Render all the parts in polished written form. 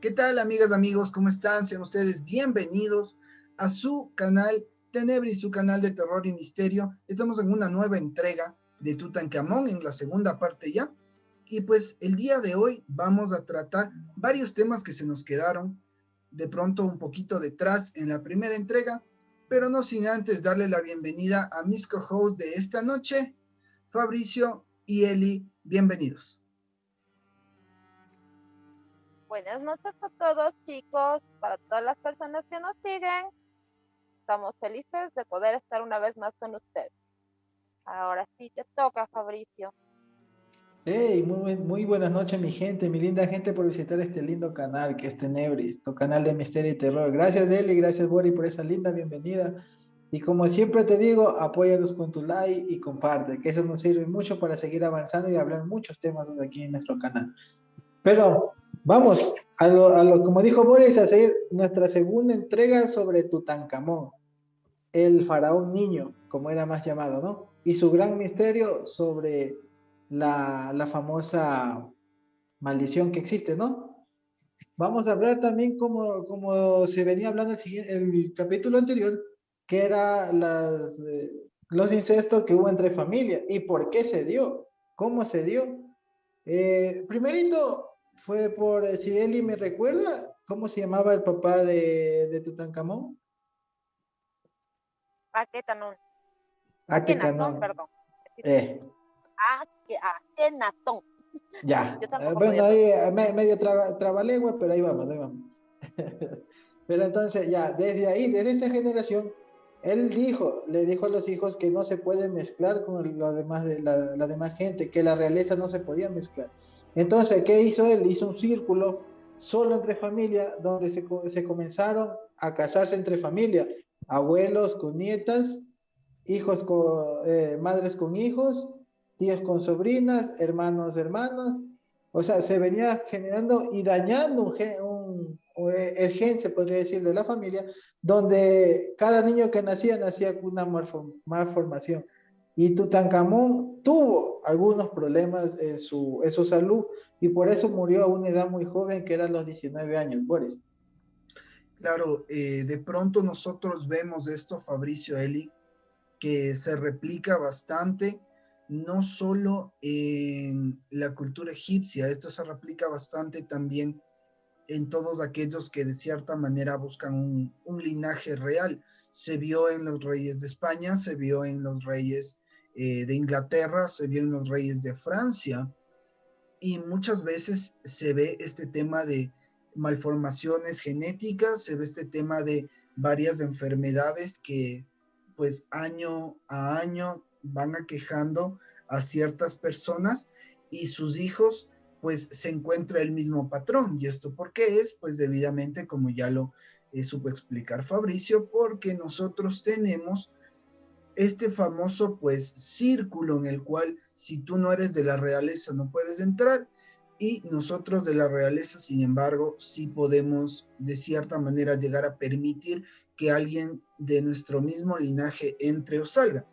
¿Qué tal, amigas, amigos? ¿Cómo están? Sean ustedes bienvenidos a su canal Tenebris, su canal de terror y misterio. Estamos en una nueva entrega de Tutankamón, en la segunda parte ya. Y pues el día de hoy vamos a tratar varios temas que se nos quedaron de pronto un poquito detrás en la primera entrega, pero no sin antes darle la bienvenida a mis co-hosts de esta noche, Fabricio y Eli. Bienvenidos. Buenas noches a todos, chicos, para todas las personas que nos siguen. Estamos felices de poder estar una vez más con ustedes. Ahora sí te toca, Fabricio. Hey, muy buenas noches, mi gente, mi linda gente, por visitar este lindo canal que es Tenebris, tu canal de misterio y terror. Gracias, Eli, gracias, Bori, por esa linda bienvenida. Y como siempre te digo, apóyanos con tu like y comparte, que eso nos sirve mucho para seguir avanzando y hablar muchos temas aquí en nuestro canal. Pero vamos como dijo Boris, a hacer nuestra segunda entrega sobre Tutankamón, el faraón niño, como era más llamado, ¿no? Y su gran misterio sobre la famosa maldición que existe, ¿no? Vamos a hablar también como se venía hablando el capítulo anterior, que era los incestos que hubo entre familias y por qué se dio, cómo se dio. Primerito fue si Eli me recuerda, ¿cómo se llamaba el papá de Tutankamón? Aketanón. Akekanón. Akenatón, perdón. Eh, Akenatón. ya. Yo tampoco Bueno, podía ahí pronunciar. medio trabalengua, pero ahí vamos, ahí vamos. Pero entonces, ya, desde esa generación, le dijo a los hijos que no se puede mezclar con lo demás la demás gente, que la realeza no se podía mezclar. Entonces, ¿qué hizo él? Hizo un círculo solo entre familia, donde se comenzaron a casarse entre familia, abuelos con nietas, madres con hijos, tíos con sobrinas, hermanos, hermanas. O sea, se venía generando y dañando el gen, se podría decir, de la familia, donde cada niño que nacía con una malformación. Y Tutankamón tuvo algunos problemas en su salud y por eso murió a una edad muy joven, que era los 19 años, Boris. Claro, de pronto nosotros vemos esto, Fabricio, Eli, que se replica bastante, no solo en la cultura egipcia, esto se replica bastante también en todos aquellos que de cierta manera buscan un linaje real. Se vio en los reyes de España, se vio en los reyes de Inglaterra, se vio en los reyes de Francia, y muchas veces se ve este tema de malformaciones genéticas, se ve este tema de varias enfermedades que pues año a año van aquejando a ciertas personas y sus hijos pues se encuentra el mismo patrón. ¿Y esto por qué es? Pues debidamente, como ya lo supo explicar Fabricio, porque nosotros tenemos este famoso pues círculo en el cual si tú no eres de la realeza no puedes entrar, y nosotros de la realeza, sin embargo, sí podemos de cierta manera llegar a permitir que alguien de nuestro mismo linaje entre o salga.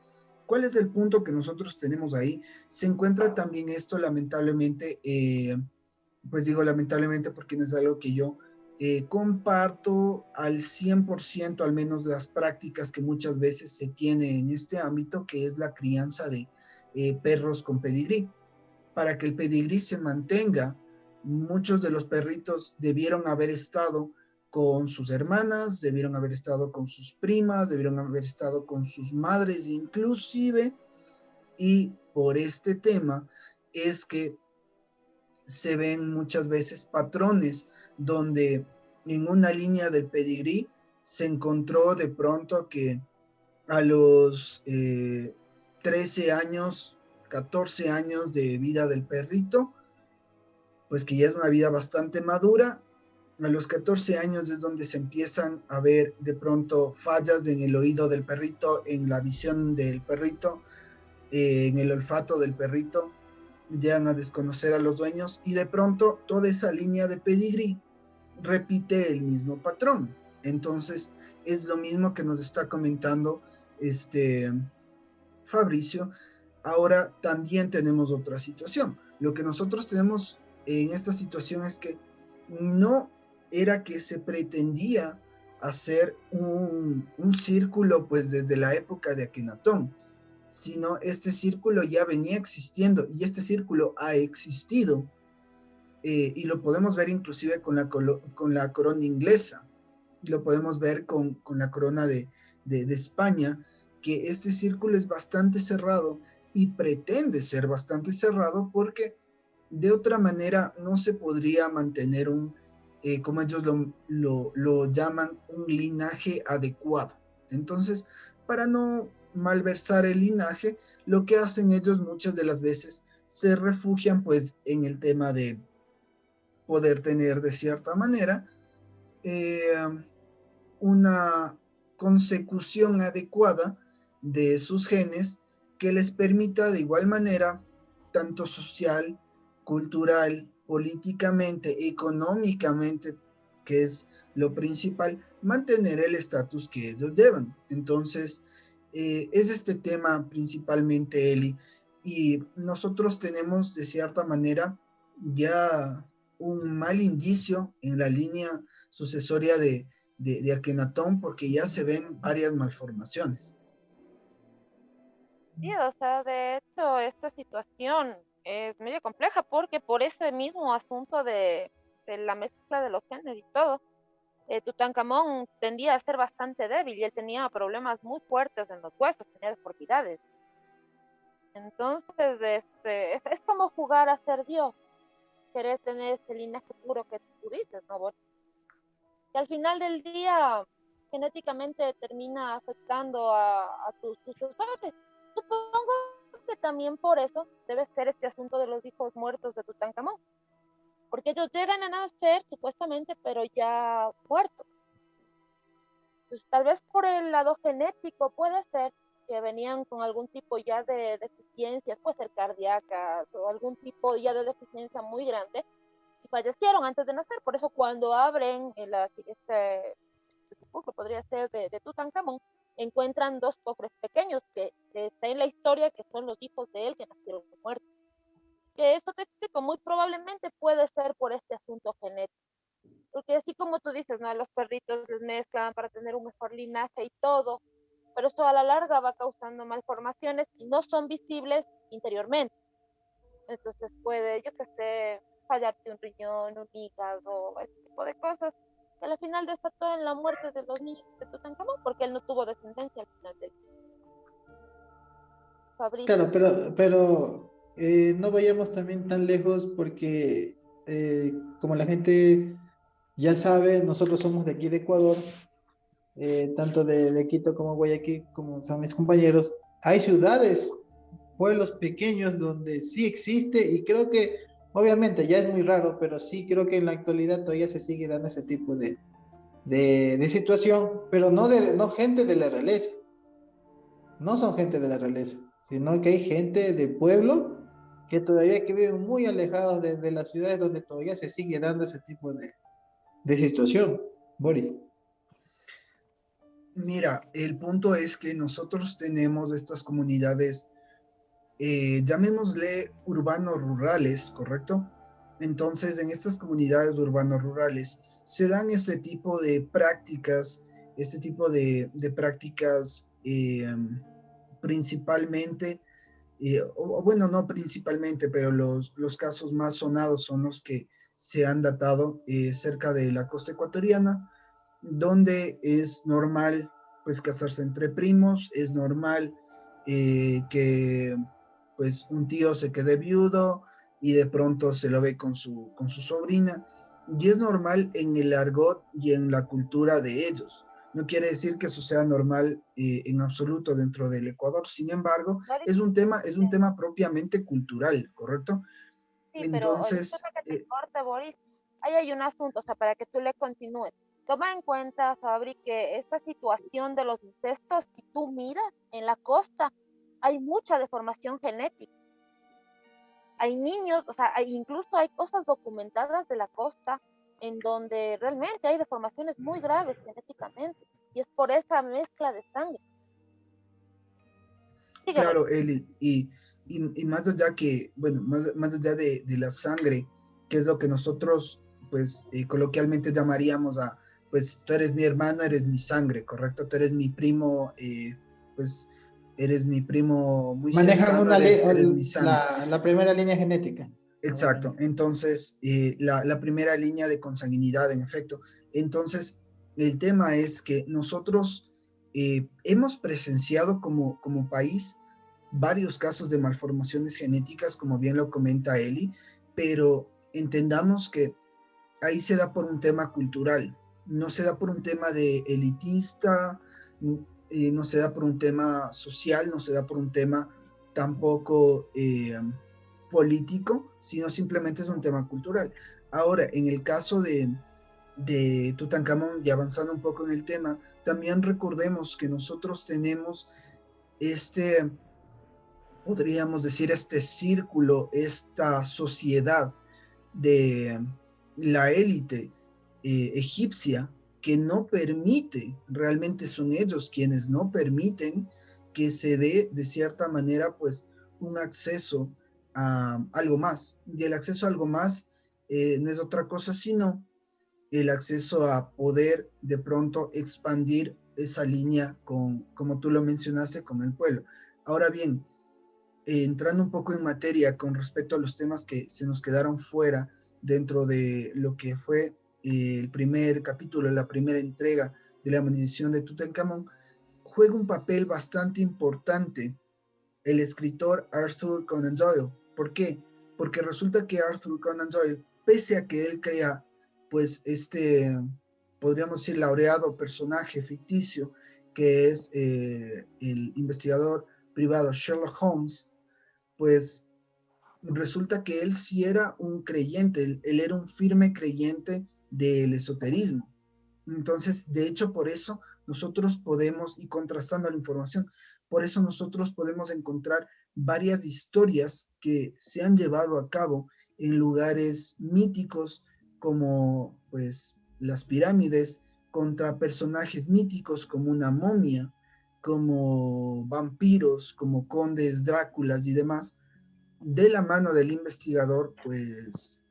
¿Cuál es el punto que nosotros tenemos ahí? Se encuentra también esto lamentablemente, pues digo lamentablemente porque no es algo que yo comparto al 100%, al menos las prácticas que muchas veces se tiene en este ámbito, que es la crianza de perros con pedigrí. Para que el pedigrí se mantenga, muchos de los perritos debieron haber estado con sus hermanas, debieron haber estado con sus primas, debieron haber estado con sus madres inclusive, y por este tema es que se ven muchas veces patrones donde en una línea del pedigrí se encontró de pronto que a los 13 años, 14 años de vida del perrito, pues que ya es una vida bastante madura, a los 14 años es donde se empiezan a ver de pronto fallas en el oído del perrito, en la visión del perrito, en el olfato del perrito, llegan a desconocer a los dueños y de pronto toda esa línea de pedigrí repite el mismo patrón. Entonces es lo mismo que nos está comentando Fabricio. Ahora también tenemos otra situación. Lo que nosotros tenemos en esta situación es que no era que se pretendía hacer un círculo pues desde la época de Akenatón, sino este círculo ya venía existiendo y este círculo ha existido, y lo podemos ver inclusive con la corona inglesa, lo podemos ver con la corona de España, que este círculo es bastante cerrado y pretende ser bastante cerrado porque de otra manera no se podría mantener como ellos lo llaman, un linaje adecuado. Entonces, para no malversar el linaje, lo que hacen ellos muchas de las veces se refugian pues en el tema de poder tener de cierta manera eh, una consecución adecuada de sus genes que les permita de igual manera, tanto social, cultural, políticamente, económicamente, que es lo principal, mantener el estatus que ellos llevan. Entonces, es este tema principalmente, Eli, y nosotros tenemos de cierta manera ya un mal indicio en la línea sucesoria de Akenatón porque ya se ven varias malformaciones. Sí, o sea, de hecho, esta situación es medio compleja porque por ese mismo asunto de la mezcla de los genes y todo, Tutankamón tendía a ser bastante débil y él tenía problemas muy fuertes en los huesos, tenía deformidades. Entonces, es como jugar a ser Dios, querer tener ese linaje puro que tú dices, ¿no? Que al final del día genéticamente termina afectando a tus sucesores. Supongo que también por eso debe ser este asunto de los hijos muertos de Tutankamón, porque ellos llegan a nacer supuestamente, pero ya muertos. Entonces, tal vez por el lado genético puede ser que venían con algún tipo ya de deficiencias, puede ser cardíacas o algún tipo ya de deficiencia muy grande y fallecieron antes de nacer. Por eso cuando abren este sepulcro, podría ser de Tutankamón, encuentran dos cofres pequeños que está en la historia que son los hijos de él que nacieron muertos. Que esto te explico, muy probablemente puede ser por este asunto genético. Porque así como tú dices, ¿no? Los perritos les mezclan para tener un mejor linaje y todo, pero eso a la larga va causando malformaciones y no son visibles interiormente. Entonces puede, yo qué sé, fallarte un riñón, un hígado, ese tipo de cosas, que al final desató en la muerte de los niños de Tutankamón, porque él no tuvo descendencia al final del Claro, Fabricio. pero no vayamos también tan lejos porque como la gente ya sabe, nosotros somos de aquí de Ecuador, tanto de Quito como Guayaquil, como son mis compañeros. Hay ciudades, pueblos pequeños donde sí existe y creo que, obviamente, ya es muy raro, pero sí creo que en la actualidad todavía se sigue dando ese tipo de situación, pero no gente de la realeza, no son gente de la realeza, sino que hay gente de pueblo que todavía que viven muy alejados de las ciudades donde todavía se sigue dando ese tipo de situación, Boris. Mira, el punto es que nosotros tenemos estas comunidades, llamémosle urbanos-rurales, ¿correcto? Entonces, en estas comunidades urbanos-rurales se dan este tipo de prácticas principalmente, o bueno, no principalmente, pero los casos más sonados son los que se han datado cerca de la costa ecuatoriana, donde es normal pues casarse entre primos, es normal que pues un tío se quede viudo y de pronto se lo ve con su sobrina, y es normal en el argot y en la cultura de ellos. No quiere decir que eso sea normal en absoluto dentro del Ecuador, sin embargo, Boris, es un tema propiamente cultural, ¿correcto? sí, pero Entonces, disculpa que te corte, Boris. Ahí hay un asunto, o sea, para que tú le continúes. Toma en cuenta, Fabri, que esta situación de los incestos, si tú miras en la costa, hay mucha deformación genética. Hay niños, o sea, incluso hay cosas documentadas de la costa en donde realmente hay deformaciones muy graves genéticamente. Y es por esa mezcla de sangre. Sigue, Boris. claro, Eli, y más allá que, bueno, más allá de la sangre, que es lo que nosotros pues coloquialmente llamaríamos a, pues tú eres mi hermano, eres mi sangre, ¿correcto? Tú eres mi primo, pues eres mi primo muy Manejan cercano, eres mi sangre. la primera línea genética. Exacto, entonces la primera línea de consanguinidad, en efecto. Entonces, el tema es que nosotros hemos presenciado como país varios casos de malformaciones genéticas, como bien lo comenta Eli, pero entendamos que ahí se da por un tema cultural, no se da por un tema de elitista, no se da por un tema social, no se da por un tema tampoco político, sino simplemente es un tema cultural. Ahora, en el caso de Tutankamón, y avanzando un poco en el tema, también recordemos que nosotros tenemos este, podríamos decir, este círculo, esta sociedad de la élite egipcia que no permite, realmente son ellos quienes no permiten que se dé de cierta manera pues un acceso a algo más. Y el acceso a algo más no es otra cosa sino el acceso a poder de pronto expandir esa línea con, como tú lo mencionaste, con el pueblo. Ahora bien, entrando un poco en materia con respecto a los temas que se nos quedaron fuera dentro de lo que fue el primer capítulo, la primera entrega de la maldición de Tutankamón, juega un papel bastante importante el escritor Arthur Conan Doyle. ¿Por qué? Porque resulta que Arthur Conan Doyle, pese a que él crea, pues podríamos decir, laureado personaje ficticio, que es el investigador privado Sherlock Holmes, pues resulta que él sí era un creyente, él era un firme creyente del esoterismo. Entonces, de hecho, por eso nosotros podemos, y contrastando la información, por eso nosotros podemos encontrar varias historias que se han llevado a cabo en lugares míticos como pues las pirámides, contra personajes míticos como una momia, como vampiros, como condes, Dráculas y demás, de la mano del investigador pues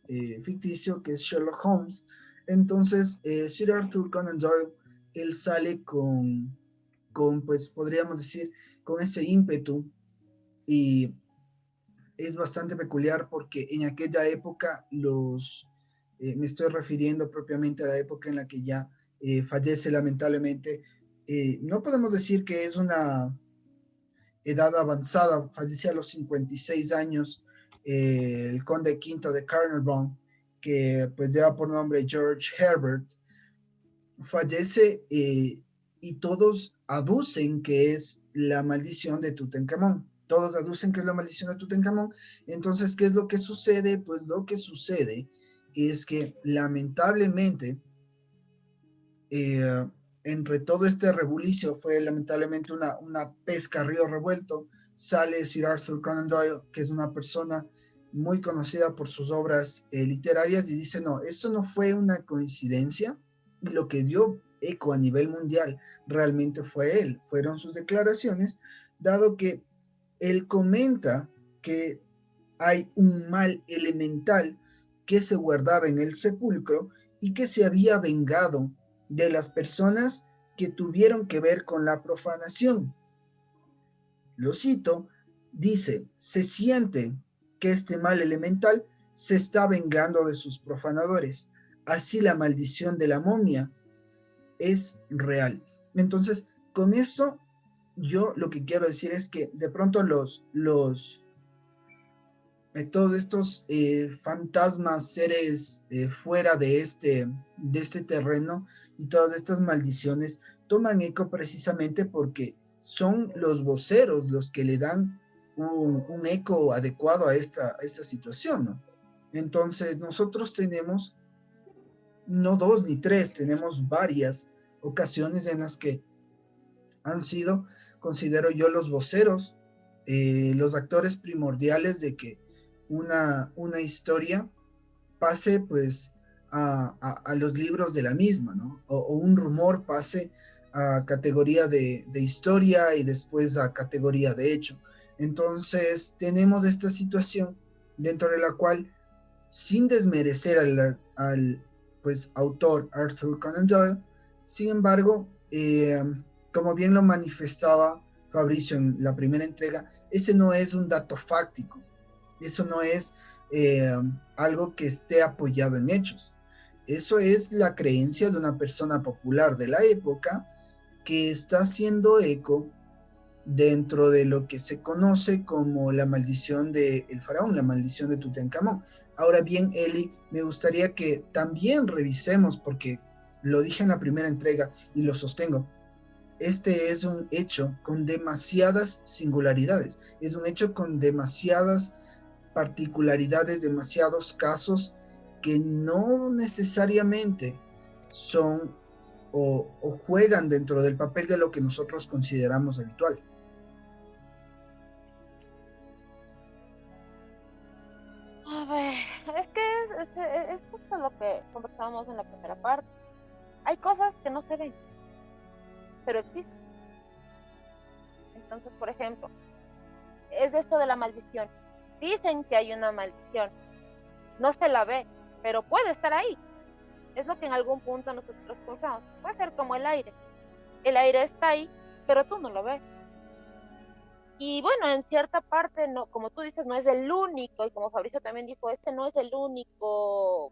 ficticio que es Sherlock Holmes. Entonces Sir Arthur Conan Doyle, él sale pues podríamos decir, con ese ímpetu, y es bastante peculiar porque en aquella época me estoy refiriendo propiamente a la época en la que ya fallece lamentablemente, no podemos decir que es una edad avanzada, fallecía a los 56 años, el conde quinto de Carnarvon, que pues lleva por nombre George Herbert, fallece y todos aducen que es la maldición de Tutankamón. Todos aducen que es la maldición de Tutankamón. Entonces, ¿qué es lo que sucede? Pues lo que sucede es que lamentablemente eh, entre todo este rebulicio fue lamentablemente una pesca a río revuelto. Sale Sir Arthur Conan Doyle, que es una persona muy conocida por sus obras literarias, y dice, no, esto no fue una coincidencia, y lo que dio eco a nivel mundial realmente fue él, fueron sus declaraciones, dado que él comenta que hay un mal elemental que se guardaba en el sepulcro y que se había vengado de las personas que tuvieron que ver con la profanación. Lo cito, dice, se siente que este mal elemental se está vengando de sus profanadores. Así la maldición de la momia es real. Entonces, con esto, yo lo que quiero decir es que de pronto todos estos fantasmas, seres fuera de este terreno, y todas estas maldiciones toman eco precisamente porque son los voceros los que le dan un eco adecuado a esta situación, ¿no? Entonces nosotros tenemos no dos ni tres, tenemos varias ocasiones en las que han sido, considero yo, los voceros, los actores primordiales de que una historia pase pues a los libros de la misma, ¿no? O un rumor pase a categoría de historia y después a categoría de hecho. Entonces tenemos esta situación dentro de la cual, sin desmerecer pues, autor Arthur Conan Doyle. Sin embargo, como bien lo manifestaba Fabricio en la primera entrega, ese no es un dato fáctico, eso no es algo que esté apoyado en hechos. Eso es la creencia de una persona popular de la época que está haciendo eco dentro de lo que se conoce como la maldición del faraón, la maldición de Tutankamón. Ahora bien, Eli, me gustaría que también revisemos, porque lo dije en la primera entrega y lo sostengo, este es un hecho con demasiadas singularidades, es un hecho con demasiadas particularidades, demasiados casos que no necesariamente son o juegan dentro del papel de lo que nosotros consideramos habitual. A ver, es que es justo lo que conversábamos en la primera parte. Hay cosas que no se ven, pero existen. Entonces, por ejemplo, es esto de la maldición. Dicen que hay una maldición, no se la ve, pero puede estar ahí. Es lo que en algún punto nosotros pensamos. Puede ser como el aire. El aire está ahí, pero tú no lo ves. Y bueno, en cierta parte, no, como tú dices, no es el único, y como Fabricio también dijo, este no es el único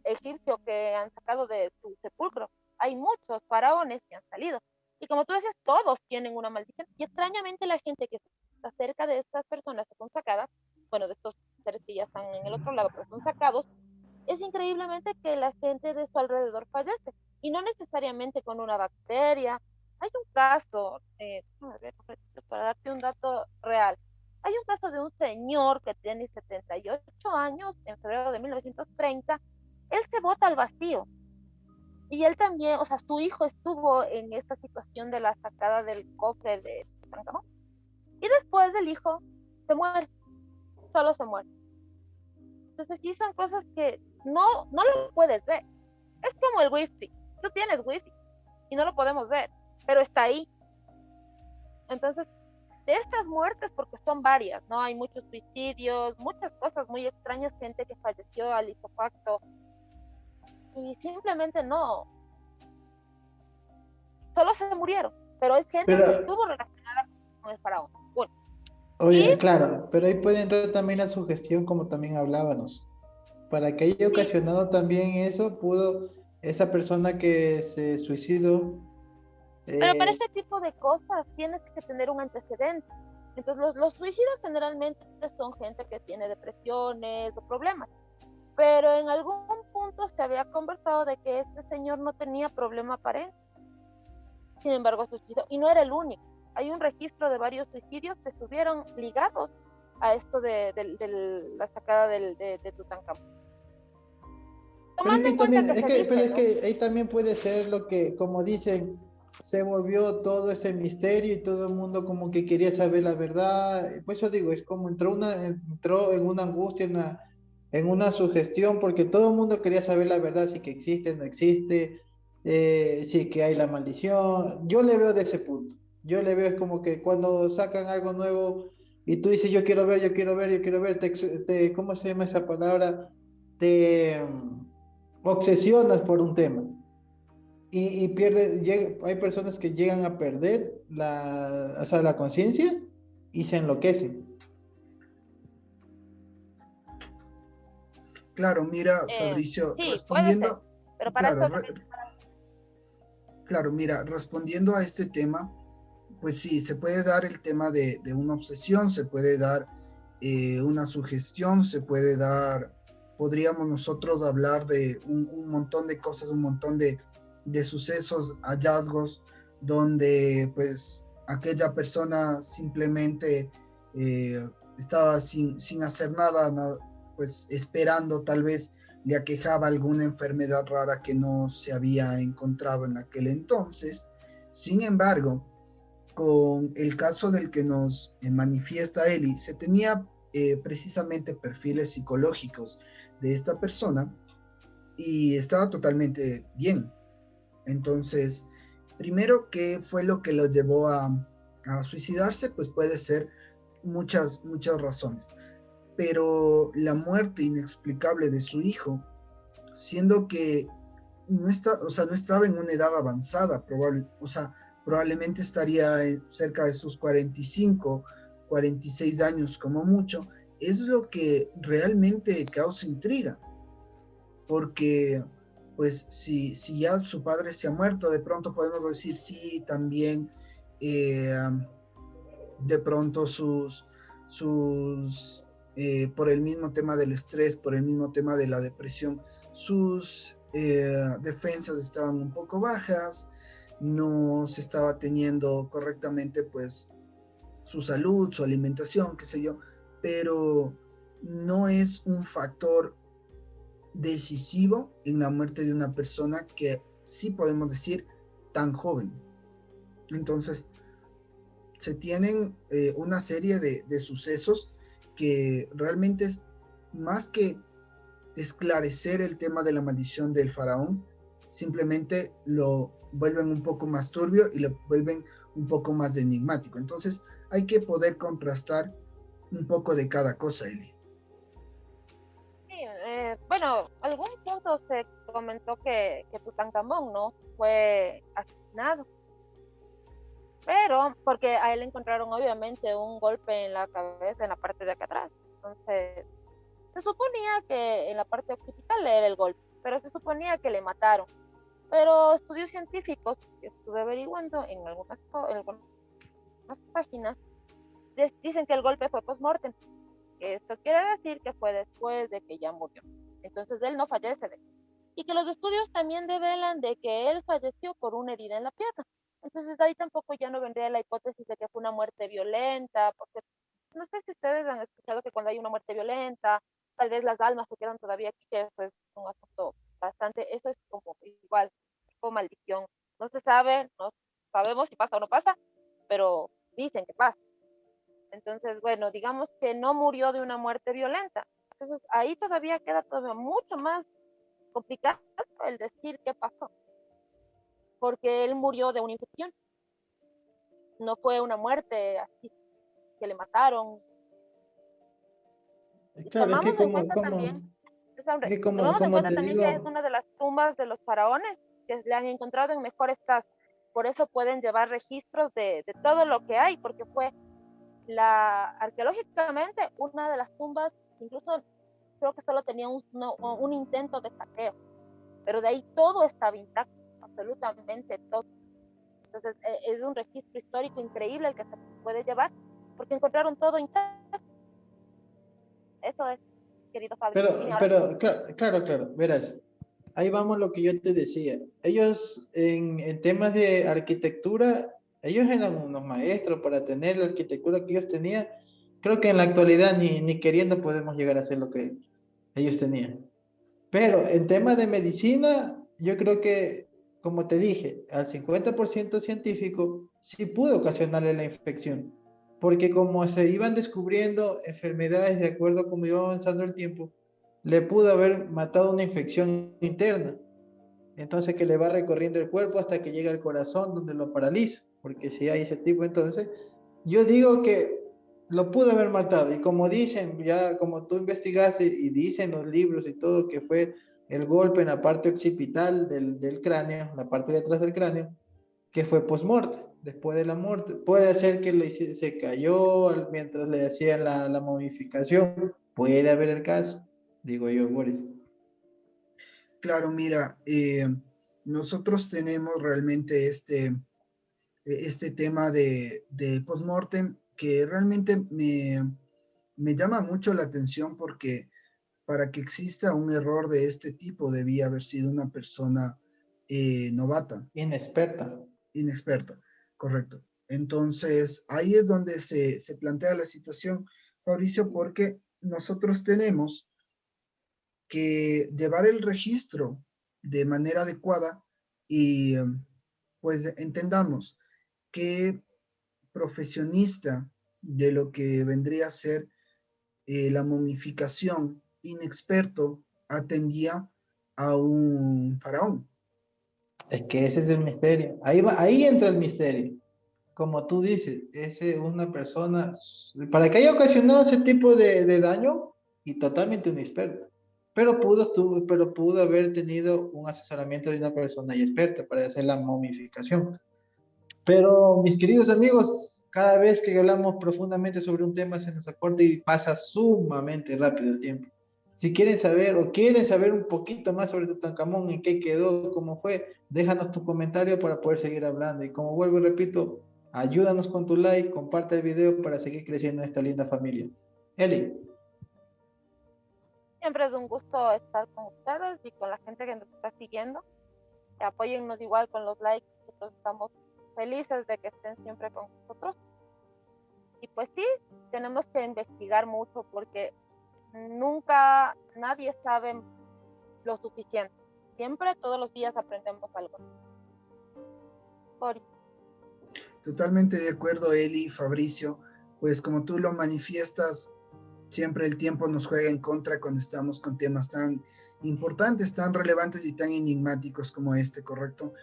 egipcio que han sacado de su sepulcro. Hay muchos faraones que han salido. Y como tú dices, todos tienen una maldición. Y extrañamente la gente que está cerca de estas personas que son sacadas, bueno, de estos seres que ya están en el otro lado, pero son sacados, es increíblemente que la gente de su alrededor fallece. Y no necesariamente con una bacteria. Hay un caso, a ver, para darte un dato real, hay un caso de un señor que tiene 78 años, en febrero de 1930, él se bota al vacío. Y él también, o sea, su hijo estuvo en esta situación de la sacada del cofre de Tutankamón. Y después del hijo se muere, solo se muere. Entonces sí son cosas que no lo puedes ver. Es como el wifi. Tú tienes wifi y no lo podemos ver, pero está ahí. Entonces, de estas muertes, porque son varias, ¿no? Hay muchos suicidios, muchas cosas muy extrañas, gente que falleció al ipofacto y simplemente no, solo se murieron, pero es gente Pero, que estuvo relacionada con el faraón. Bueno, y oye, claro, pero ahí puede entrar también la sugestión, como también hablábamos. Para que haya sí, ocasionado también eso, pudo esa persona que se suicidó. pero para eh, este tipo de cosas tienes que tener un antecedente. Entonces, los suicidas generalmente son gente que tiene depresiones o problemas, pero en algún punto se había conversado de que este señor no tenía problema aparente. Sin embargo, se suicidó y no era el único. Hay un registro de varios suicidios que estuvieron ligados a esto de la sacada de Tutankamón. Pero es Tomando que en cuenta también, que se dice, ¿no? ahí también puede ser lo que, como dicen, se volvió todo ese misterio y todo el mundo como que quería saber la verdad. Por eso digo, es como entró en una angustia, en una sugestión, porque todo el mundo quería saber la verdad, si que existe, no existe, si que hay la maldición. Yo le veo de ese punto. Yo le veo es como que cuando sacan algo nuevo y tú dices, yo quiero ver, yo quiero ver, yo quiero ver, ¿cómo se llama esa palabra? Te obsesionas por un tema y hay personas que llegan a perder o sea, la conciencia y se enloquecen. Claro, mira, Eh, Fabricio, sí, puede ser, respondiendo, pero para claro, esto también, claro, mira, respondiendo a este tema, pues sí, se puede dar el tema de una obsesión, se puede dar una sugestión, se puede dar, podríamos nosotros hablar de un montón de cosas, un montón de sucesos, hallazgos, donde pues aquella persona simplemente estaba sin hacer nada, pues esperando, tal vez le aquejaba alguna enfermedad rara que no se había encontrado en aquel entonces. Sin embargo, con el caso del que nos manifiesta Eli, se tenía precisamente perfiles psicológicos de esta persona y estaba totalmente bien. Entonces, primero, ¿qué fue lo que lo llevó a suicidarse? Pues puede ser muchas razones, pero la muerte inexplicable de su hijo siendo que no está, o sea, no estaba en una edad avanzada, probablemente estaría cerca de sus 45, 46 años como mucho. Es lo que realmente causa intriga, porque pues si ya su padre se ha muerto, de pronto podemos decir sí, también eh, de pronto por el mismo tema del estrés, por el mismo tema de la depresión, sus defensas estaban un poco bajas, no se estaba teniendo correctamente pues su salud, su alimentación, qué sé yo, pero no es un factor decisivo en la muerte de una persona que sí podemos decir tan joven. Entonces, se tienen una serie de sucesos que realmente es más que esclarecer el tema de la maldición del faraón, simplemente lo vuelven un poco más turbio y lo vuelven un poco más enigmático. Entonces hay que poder contrastar un poco de cada cosa, Eli. Sí, bueno, algún punto se comentó que Tutankamón no fue asesinado, pero porque a él le encontraron obviamente un golpe en la cabeza, en la parte de acá atrás. Entonces, se suponía que en la parte occipital era el golpe, pero se suponía que le mataron. Pero estudios científicos que estuve averiguando en algunas páginas dicen que el golpe fue post-mortem. Esto quiere decir que fue después de que ya murió. Entonces él no fallece de y que los estudios también develan de que él falleció por una herida en la pierna. Entonces ahí tampoco ya no vendría la hipótesis de que fue una muerte violenta, porque no sé si ustedes han escuchado que cuando hay una muerte violenta, tal vez las almas se quedan todavía aquí, que eso es un asunto bastante, eso es como igual, tipo maldición. No se sabe, no sabemos si pasa o no pasa, pero dicen que pasa. Entonces, bueno, digamos que no murió de una muerte violenta. Entonces ahí todavía queda todavía mucho más complicado el decir qué pasó, porque él murió de una infección, no fue una muerte así que le mataron. Y Claro, es que tomamos en cuenta también, es que tomamos en como cuenta te también que es digo, una de las tumbas de los faraones que le han encontrado en mejor estado. Por eso pueden llevar registros de todo lo que hay, porque fue arqueológicamente una de las tumbas, incluso creo que solo tenía un intento de saqueo, pero de ahí todo estaba intacto, absolutamente todo. Entonces, es un registro histórico increíble el que se puede llevar, porque encontraron todo intacto. Eso es, querido Fabio. Dime ahora. claro, verás, ahí vamos lo que yo te decía. Ellos en temas de arquitectura, ellos eran unos maestros para tener la arquitectura que ellos tenían. Creo que en la actualidad ni queriendo podemos llegar a hacer lo que ellos tenían. Pero en temas de medicina, yo creo que, como te dije, al 50% científico sí pudo ocasionarle la infección, porque como se iban descubriendo enfermedades de acuerdo a cómo iba avanzando el tiempo, le pudo haber matado una infección interna, entonces que le va recorriendo el cuerpo hasta que llega al corazón donde lo paraliza, porque si hay ese tipo, entonces yo digo que lo pudo haber matado y como dicen, ya como tú investigaste y dicen los libros y todo que fue el golpe en la parte occipital del cráneo, la parte de atrás del cráneo, que fue post-morte, después de la muerte. Puede ser que se cayó mientras le hacían la momificación, puede haber el caso, digo yo, Boris. Claro, mira, nosotros tenemos realmente este tema de post-mortem que realmente me llama mucho la atención porque para que exista un error de este tipo debía haber sido una persona novata, Inexperta. inexperta, correcto. Entonces, ahí es donde se plantea la situación, Mauricio, porque nosotros tenemos que llevar el registro de manera adecuada y pues entendamos que profesionista de lo que vendría a ser la momificación, inexperto, atendía a un faraón. Es que ese es el misterio. Ahí entra el misterio. Como tú dices, es una persona, para que haya ocasionado ese tipo de daño y totalmente inexperto. pero pudo haber tenido un asesoramiento de una persona y experta para hacer la momificación. Pero, mis queridos amigos, cada vez que hablamos profundamente sobre un tema se nos acorta y pasa sumamente rápido el tiempo. Si quieren saber o quieren saber un poquito más sobre Tutankamón, en qué quedó, cómo fue, déjanos tu comentario para poder seguir hablando. Y como vuelvo y repito, ayúdanos con tu like, comparte el video para seguir creciendo en esta linda familia. Eli. Siempre es un gusto estar con ustedes y con la gente que nos está siguiendo. Apóyennos igual con los likes. Nosotros estamos felices de que estén siempre con nosotros. Y pues sí, tenemos que investigar mucho porque nunca nadie sabe lo suficiente. Siempre, todos los días aprendemos algo. Bori. Totalmente de acuerdo, Eli, Fabricio. Pues como tú lo manifiestas, siempre el tiempo nos juega en contra cuando estamos con temas tan importantes, tan relevantes y tan enigmáticos como este, ¿correcto?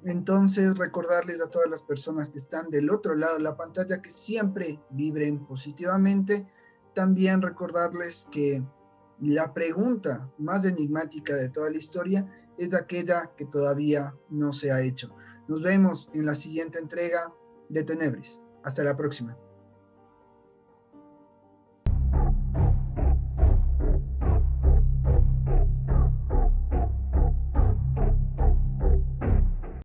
Entonces, recordarles a todas las personas que están del otro lado de la pantalla que siempre vibren positivamente. También recordarles que la pregunta más enigmática de toda la historia es aquella que todavía no se ha hecho. Nos vemos en la siguiente entrega de Tenebris. Hasta la próxima.